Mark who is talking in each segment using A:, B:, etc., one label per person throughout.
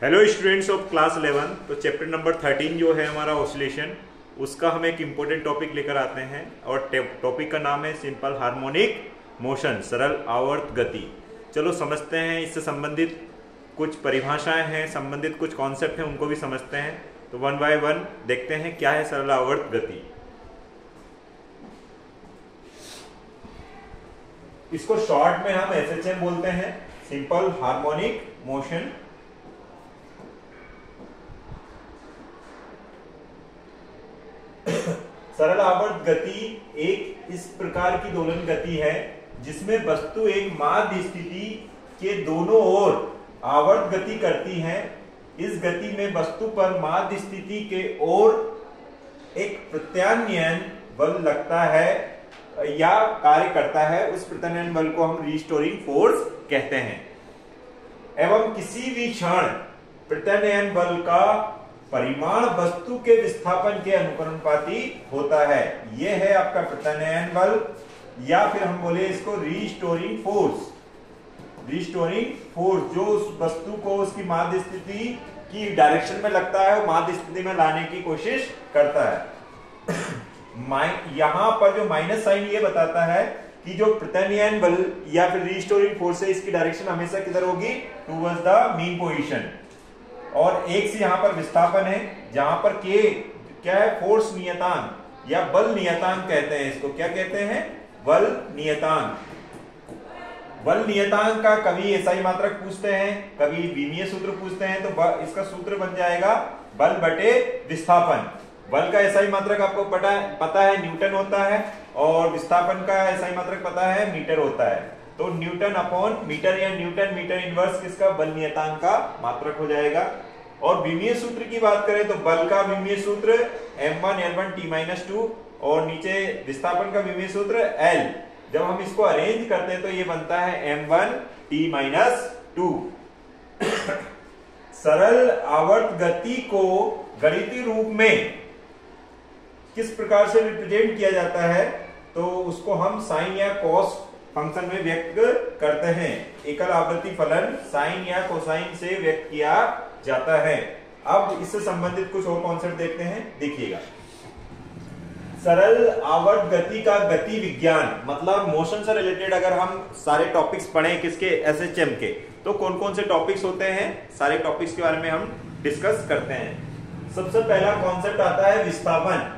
A: Hello students of class 11। तो chapter number 13 जो है हमारा ऑसिलेशन, उसका हम एक इम्पोर्टेंट टॉपिक लेकर आते हैं और टॉपिक का नाम है सिंपल हार्मोनिक मोशन, सरल आवर्त गति। चलो समझते हैं, इससे संबंधित कुछ परिभाषाएं हैं, संबंधित कुछ कॉन्सेप्ट हैं, उनको भी समझते हैं। तो वन बाय वन देखते हैं क्या है सरल आवर्त गति। इसको शॉर्ट में हम SHM बोलते हैं, सिंपल हार्मोनिक मोशन। सरल आवर्त गति एक इस प्रकार की दोलन गति है जिसमें वस्तु एक माध्य स्थिति के दोनों ओर आवर्त गति करती है। इस गति में वस्तु पर माध्य स्थिति के ओर एक प्रत्यानयन बल लगता है या कार्य करता है। उस प्रत्यानयन बल को हम रिस्टोरिंग फोर्स कहते हैं। एवं किसी भी क्षण प्रत्यानयन बल का परिमाण वस्तु के विस्थापन के अनुपाती होता है। यह है आपका प्रत्यानयन बल, या फिर हम बोले इसको रिस्टोरिंग फोर्स। रिस्टोरिंग फोर्स जो उस वस्तु को उसकी माध्य स्थिति की डायरेक्शन में लगता है, वो माध्य स्थिति में लाने की कोशिश करता है। यहां पर जो माइनस साइन ये बताता है कि जो प्रत्यानयन बल या फिर रिस्टोरिंग फोर्स है, इसकी डायरेक्शन हमेशा किधर होगी? Towards the mean position. और एक से यहां पर विस्थापन है, जहां पर के क्या है? फोर्स नियतांक या बल नियतांक कहते हैं इसको। क्या कहते हैं? बल नियतांक। बल नियतांक का कभी एसआई मात्रक पूछते हैं, कभी विमीय सूत्र पूछते हैं। तो इसका सूत्र बन जाएगा बल बटे विस्थापन। बल का एसआई मात्रक आपको पता है न्यूटन होता है, और विस्थापन का एसआई मात्रक पता है मीटर होता है। तो न्यूटन अपॉन मीटर या न्यूटन मीटर इनवर्स किसका? बल नियतांक का मात्रक हो जाएगा। और विमीय सूत्र की बात करें तो बल का विमीय सूत्र m1 L1 T-2 और नीचे विस्थापन का विमीय सूत्र L। जब हम इसको अरेंज करते हैं तो ये बनता है m1 T-2। सरल आवर्त गति को गणितीय रूप में किस प्रकार से रिप्रेजेंट किया जाता है? तो उसको हम साइन या कॉस फंक्शन में व्यक्त करते हैं। एकल आवृत्ति फलन साइन या कोसाइन से व्यक्त किया जाता है। अब इससे संबंधित कुछ और कॉन्सेप्ट देखते हैं, देखिएगा। सरल आवर्त गति का गति विज्ञान मतलब मोशन से रिलेटेड अगर हम सारे टॉपिक्स पढ़ें किसके? SHM के, तो कौन कौन से टॉपिक्स होते हैं, सारे टॉपिक्स के बारे में हम डिस्कस करते हैं। सबसे पहला कॉन्सेप्ट आता है विस्थापन।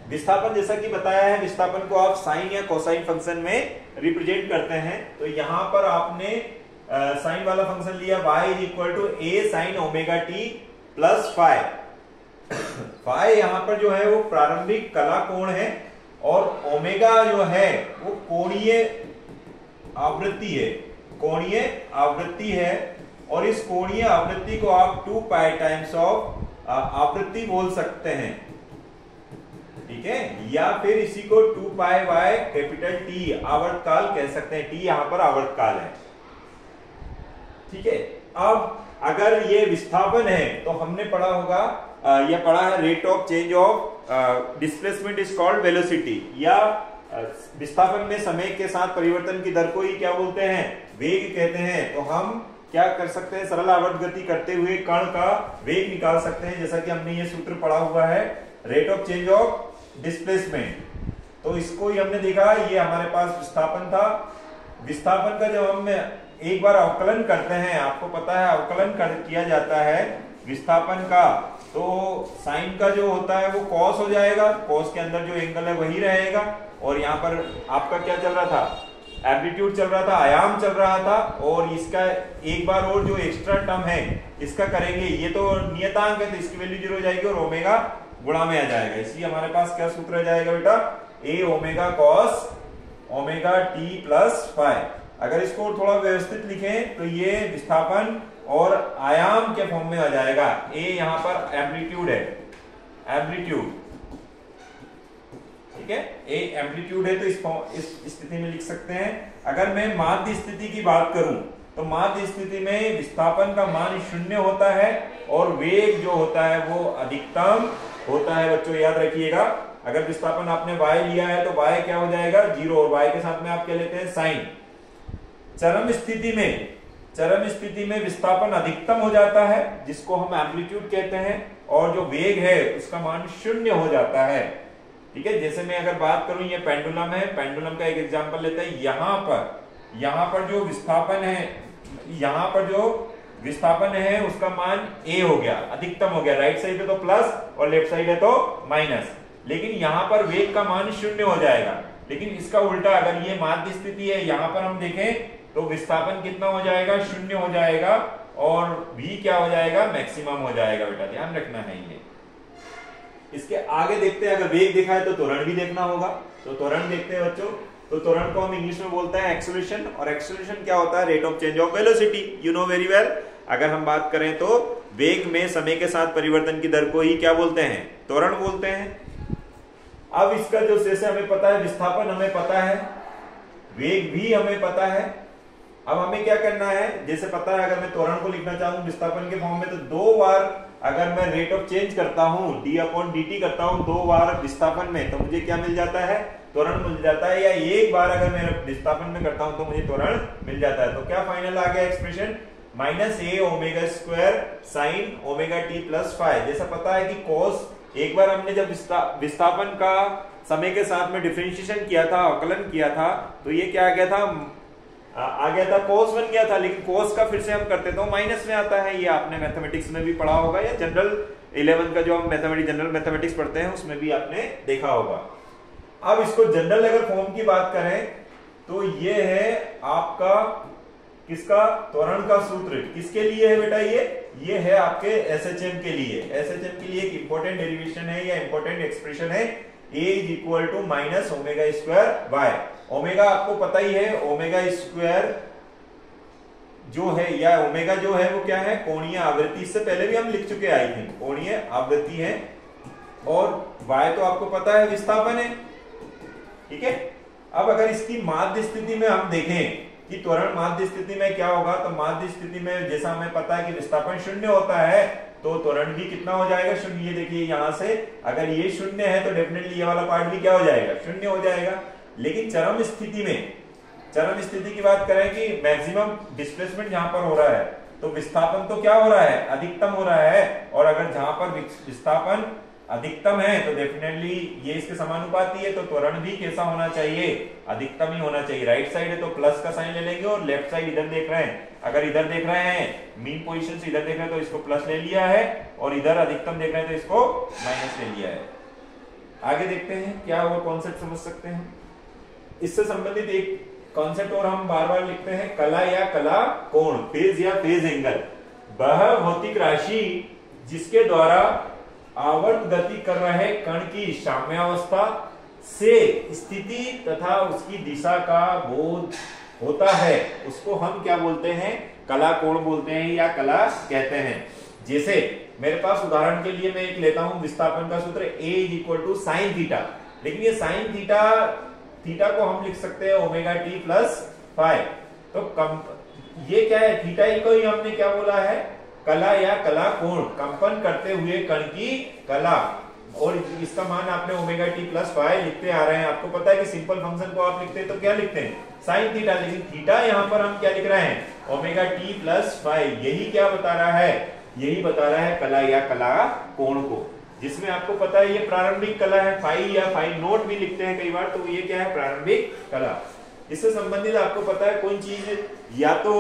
A: विस्थापन जैसा कि बताया है, विस्थापन को आप साइन या कोसाइन फंक्शन में रिप्रेजेंट करते हैं। तो यहां पर आपने साइन वाला फंक्शन लिया y a sin omega t plus phi. Phi यहां पर जो है वो प्रारंभिक कला कोण है, और ओमेगा जो है वो कोणीय आवृत्ति है। कोणीय आवृत्ति है, और इस कोणीय आवृत्ति को आप 2 पाई टाइम्स ऑफ आवृत्ति बोल सकते हैं, ठीक है। या फिर इसी को 2 पाई बाय कैपिटल T आवर्तकाल कह सकते हैं। T यहां पर आवर्तकाल है, ठीक है। अब अगर ये विस्थापन है तो हमने पढ़ा होगा या पढ़ा है rate of change of displacement is called velocity, या विस्थापन में समय के साथ परिवर्तन की दर को ही क्या बोलते हैं? वेग कहते हैं। तो हम क्या कर सकते हैं? सरल आवर्त गति करते हुए कण का वेग निकाल सकते हैं, जैसा कि हमने ये सूत्र पढ़ा हुआ है, rate of change of displacement. तो इसको ही हमने देखा, ये हमारे पास विस्थापन था। विस्थापन का जब हम एक बार अवकलन करते हैं, आपको पता है अवकलन किया जाता है विस्थापन का, तो साइन का जो होता है वो कॉस हो जाएगा। कॉस के अंदर जो एंगल है वही रहेगा, और यहाँ पर आपका क्या चल रहा था? एम्पलीट्यूड चल रहा था, आयाम चल रहा था। और इसका एक बार और जो एक्स्ट्रा टर्म है इसका करेंगे, ये तो नियतांक है तो इसकी वैल्यू 0 हो जाएगी और ओमेगा गुणा में आ जाएगा। इसलिए हमारे पास क्या सूत्र आ जाएगा बेटा? a omega cos omega t plus phi. अगर इसको थोड़ा व्यवस्थित लिखें तो ये विस्थापन और आयाम के फॉर्म में आ जाएगा। a यहां पर एम्पलीट्यूड है, एम्पलीट्यूड, ठीक है। a एम्पलीट्यूड है तो इस स्थिति में लिख सकते हैं। अगर मैं माध्य स्थिति की बात करूं तो माध्य स्थिति में विस्थापन का मान 0 होता है और वेग जो होता है वो अधिकतम होता है। बच्चों याद रखिएगा, अगर विस्थापन आपने y लिया है तो y क्या हो जाएगा? 0, और y के साथ में आप क्या लेते हैं? साइन। चरम स्थिति में चरम स्थिति में विस्थापन अधिकतम हो जाता है, जिसको हम एम्पलीट्यूड कहते हैं, और जो वेग है उसका मान शून्य हो जाता है। ठीक है, जैसे मैं अगर बात करूं, ये पेंडुलम है, पेंडुलम का एक एग्जांपल लेते हैं। यहां पर जो विस्थापन है, यहां पर जो विस्थापन है उसका मान a हो गया, अधिकतम हो गया। राइट साइड है तो प्लस और लेफ्ट साइड है तो माइनस, लेकिन यहां पर वेग का मान शून्य हो जाएगा। लेकिन इसका उल्टा, अगर ये माध्य स्थिति है, यहां पर हम देखें तो विस्थापन कितना हो जाएगा, शून्य हो जाएगा, और v क्या हो जाएगा, मैक्सिमम हो जाएगा। बेटा ध्यान रखना है ये। इसके आगे देखते हैं, अगर वेग देखा है तो त्वरण भी देखना होगा। तो त्वरण देखते हैं बच्चों। तो त्वरण को हम इंग्लिश में बोलते हैं एक्सेलरेशन, और एक्सेलरेशन क्या होता है, rate of change of velocity, you know very well. अगर हम बात करें तो वेग में समय के साथ परिवर्तन की दर को ही क्या बोलते हैं, त्वरण बोलते हैं। अब इसका जो जैसे हमें पता है, विस्थापन हमें पता है, वेग भी हमें पता है। अब हमें क्या करना है, जैसे पता है, अगर मैं त्वरण को लिखना चाहूं विस्थापन के फॉर्म में, तो 2 बार अगर मैं रेट ऑफ चेंज करता हूं, d/dt करता हूं 2 बार विस्थापन में, तो मुझे क्या मिल जाता है, त्वरण मिल जाता है। या एक बार अगर मैं विस्थापन में करता हूं तो मुझे त्वरण मिल जाता है। तो क्या फाइनल आ गया expression, -a omega square sine omega t plus five. जैसा पता है कि cos, एक बार हमने जब विस्थापन का समय के साथ में डिफरेंशिएशन किया था, अवकलन किया था, तो ये क्या आ गया था, cos बन गया था। लेकिन cos का फिर से हम करते तो माइनस में आता है। ये आपने मैथमेटिक्स में भी पढ़ा होगा, या जनरल 11 का जो हम जनरल मैथमेटिक्स पढ़ते हैं उसमें भी आपने देखा होगा। अब इसको जनरल अगर फॉर्म की बात करें तो ये है आपका किसका, त्वरण का सूत्र किसके लिए है बेटा, ये है आपके एसएचएम के लिए। एसएचएम के लिए एक इंपॉर्टेंट डेरिवेशन है या इंपॉर्टेंट एक्सप्रेशन है, a = minus omega square y। Omega आपको पता ही है, ओमेगा स्क्वायर जो है, या ओमेगा जो है वो क्या है, कोणीय आवृत्ति। इससे पहले भी हम लिख चुके आई थे, कोणीय आवृत्ति है, और y तो आपको पता है विस्थापन है। ठीक है, अब अगर इसकी माध्य स्थिति में हम देखें कि त्वरण माध्य स्थिति में क्या होगा, तो माध्य स्थिति में जैसा हमें पता है कि विस्थापन शून्य होता है, तो त्वरण भी कितना हो जाएगा, शून्य। ये देखिए यहां से अगर ये शून्य है तो डेफिनेटली ये वाला पार्ट भी क्या हो जाएगा, शून्य हो जाएगा। लेकिन चरम स्थिति की बात करें कि मैक्सिमम डिस्प्लेसमेंट जहां पर हो रहा है, तो विस्थापन तो क्या हो रहा है, अधिकतम हो रहा है। और अगर जहां पर विस्थापन अधिकतम है तो डेफिनेटली ये इसके समानुपाती है, तो त्वरण भी कैसा होना चाहिए, अधिकतम ही होना चाहिए। राइट साइड है तो प्लस का साइन ले लेंगे, और लेफ्ट साइड इधर देख रहे हैं, अगर इधर देख रहे हैं मीन पोजीशन से इधर देख रहे हैं तो इसको प्लस ले लिया है, और इधर अधिकतम देख रहे हैं तो इसको माइनस ले लिया है। आगे देखते हैं क्या वो कॉन्सेप्ट समझ सकते हैं। इससे संबंधित एक कॉन्सेप्ट और हम बार बार लिखते हैं, कला या कला कोण, फेज या फेज एंगल। वह भौतिक राशि जिसके द्वारा आवर्त गति कर रहे कण की साम्यावस्था से स्थिति तथा उसकी दिशा का बोध होता है, उसको हम क्या बोलते हैं, कला कोण बोलते हैं या कला कहते हैं। जैसे मेरे पास उदाहरण के लिए मैं एक लेता हूं विस्थापन का सूत्र a = sin थीटा, लेकिन ये sin थीटा को हम लिख सकते हैं ओमेगा t प्लस फाइव। तो ये क्या है, थीटा को ही हमने क्या बोला है, कला या कला कोण, कंपन करते हुए कण की कला, और इसका मान आपने ओमेगा t प्लस फाइव लिखते आ रहे हैं। आपको पता है कि सिंपल फंक्शन को आप लिखते हैं तो क्या लिखते हैं, साइन थीटा, लेकिन थीटा यहाँ पर हम क्या लिख रहे हैं, ओमेगा t प्लस फाइव। यही क्या बता रहा है, यही बता रहा है कला या कला कोण को, जिसमें आपको पता है ये प्रारंभिक कला है, फाइव या फाइव नोट भी लिखते हैं कई बार, तो ये क्या है, प्रारंभिक कला। इससे संबंधित आपको पता है कोई चीज या तो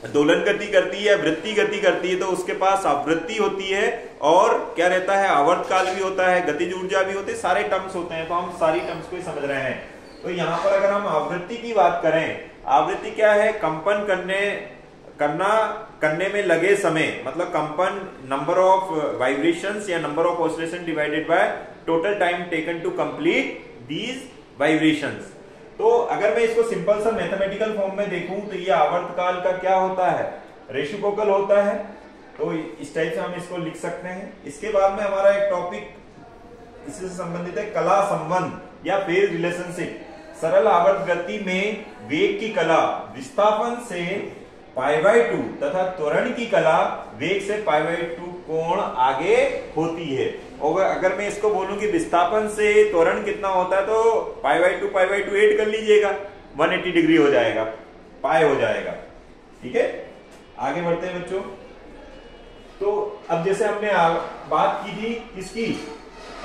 A: दोलन गति करती है या वृत्ति गति करती है, तो उसके पास आवृत्ति होती है और क्या रहता है, आवर्त काल भी होता है, गतिज ऊर्जा भी होती है, सारे टर्म्स होते हैं। तो हम सारी टर्म्स को ही समझ रहे हैं। तो यहाँ पर अगर हम आवृत्ति की बात करें, आवृत्ति क्या है, कंपन करने में लगे समय, मतलब कंपन, नंबर ऑफ वाइब्रेशंस या number of oscillation divided by total time taken to complete these vibrations. तो अगर मैं इसको सिंपल सा मैथमेटिकल फॉर्म में देखूं तो ये आवर्त काल का क्या होता है, रेसिप्रोकल होता है। तो इस टाइप से हम इसको लिख सकते हैं। इसके बाद में हमारा एक टॉपिक इससे संबंधित है, कला संबंध या फेज रिलेशनशिप। सरल आवर्त गति में वेग की कला विस्थापन से π/2 तथा त्वरण की कला वेग से π/2 कोण आगे होती है। और अगर मैं इसको बोलूं कि विस्थापन से त्वरण कितना होता है, तो π/2 ऐड कर लीजिएगा, 180 डिग्री हो जाएगा, पाई हो जाएगा। ठीक है। आगे बढ़ते हैं बच्चों। तो अब जैसे हमने बात की थी किसकी,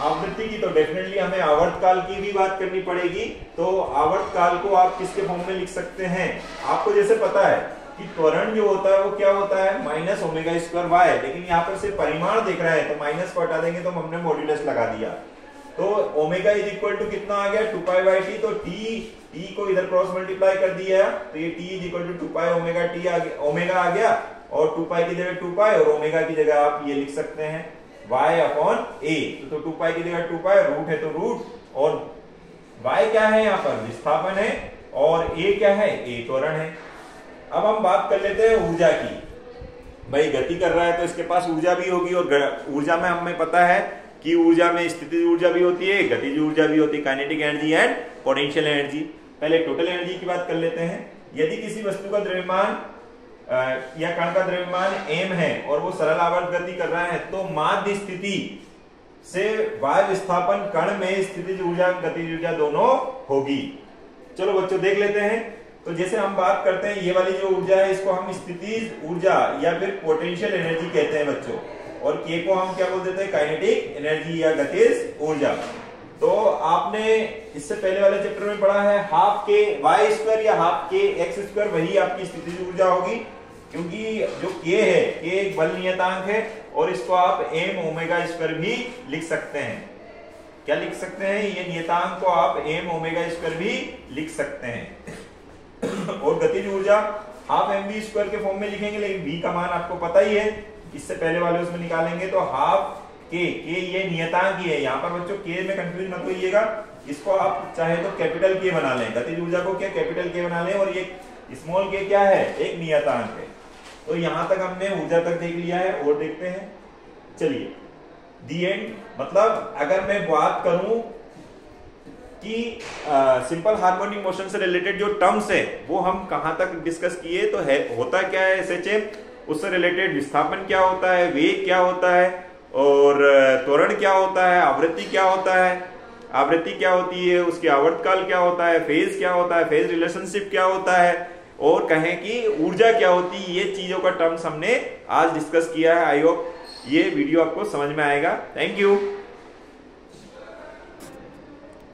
A: आवृत्ति की, तो डेफिनेटली हमें आवर्तकाल की भी बात करनी पड़ेगी। तो आवर्तकाल को आप किसके फॉर्म में लिख सकते हैं, आपको जैसे पता है कि त्वरण जो होता है वो क्या होता है माइनस ओमेगा स्क्वायर वाई, लेकिन यहाँ पर से परिमाण दिख रहा है तो माइनस को हटा देंगे तो हमने मॉड्यूलस लगा दिया। तो ओमेगा इज इक्वल टू कितना आ गया 2π/t, तो t को इधर क्रॉस मल्टीप्लाई कर दिया तो ये t is equal to 2π omega t omega आ गया, और 2π की जगह 2π और ओमेगा की जगह आप ये लिख सकते हैं y/a। तो 2π की जगह 2π, रूट है तो रूट, और y क्या है यहाँ पर विस्थापन है, और a क्या है, a त्वरण है। अब हम बात कर लेते हैं ऊर्जा की। भाई गति कर रहा है तो इसके पास ऊर्जा भी होगी, और ऊर्जा में हमें पता है कि ऊर्जा में स्थितिज ऊर्जा भी होती है, गतिज ऊर्जा भी होती है, kinetic energy and potential energy. पहले टोटल एनर्जी की बात कर लेते हैं। यदि किसी वस्तु का द्रव्यमान या कण का द्रव्यमान m है और वो सरल आवर्त गति कर रहा है, तो माध्य स्थिति से वायु विस्थापन कण में स्थितिज ऊर्जा गतिज ऊर्जा दोनों होगी। चलो बच्चों देख लेते हैं। तो जैसे हम बात करते हैं ये वाली जो ऊर्जा है इसको हम स्थितिज ऊर्जा या फिर पोटेंशियल एनर्जी कहते हैं बच्चों, और के को हम क्या बोल देते हैं काइनेटिक एनर्जी या गतिज ऊर्जा। तो आपने इससे पहले वाले चैप्टर में पढ़ा है हाफ के वाई स्क्वायर या हाफ के एक्स स्क्वायर, वही आपकी स्थितिज ऊर्जा होगी, क्योंकि जो के है के एक बल नियतांक है, और इसको आप m ओमेगा स्क्वायर भी लिख सकते हैं। क्या लिख सकते हैं, ये नियतांक को आप m ओमेगा स्क्वायर भी लिख सकते हैं। और गतिज ऊर्जा हाफ mv स्क्वायर के फॉर्म में लिखेंगे, लेकिन v का मान आपको पता ही है, इससे पहले वाले उसमें निकालेंगे तो हाफ के ये नियतांक ही है। यहाँ पर बच्चों के में कंफ्यूज मत होइएगा, इसको आप चाहे तो कैपिटल के बना लें, गतिज ऊर्जा को क्या कैपिटल के बना लें, और ये स्मॉल के क्या है एक नियतांक है। तो यहाँ तक हमने ऊर्जा तक देख लिया है, और देखते हैं चलिए दी एंड। मतलब अगर मैं बात करूं कि सिंपल हार्मोनिक मोशन से रिलेटेड जो टर्म्स है वो हम कहां तक डिस्कस किए, तो है होता क्या है एसएचएम, उससे रिलेटेड विस्थापन क्या होता है, वेग क्या होता है, और त्वरण क्या होता है, आवृत्ति क्या होता है, आवृत्ति क्या होती है, उसके आवर्तकाल क्या होता है, फेज क्या होता है, फेज रिलेशनशिप क्या होता है, और कहें कि ऊर्जा क्या होती है, ये चीजों का टर्म्स हमने आज डिस्कस किया है। आई होप ये वीडियो आपको समझ में आएगा। Thank you.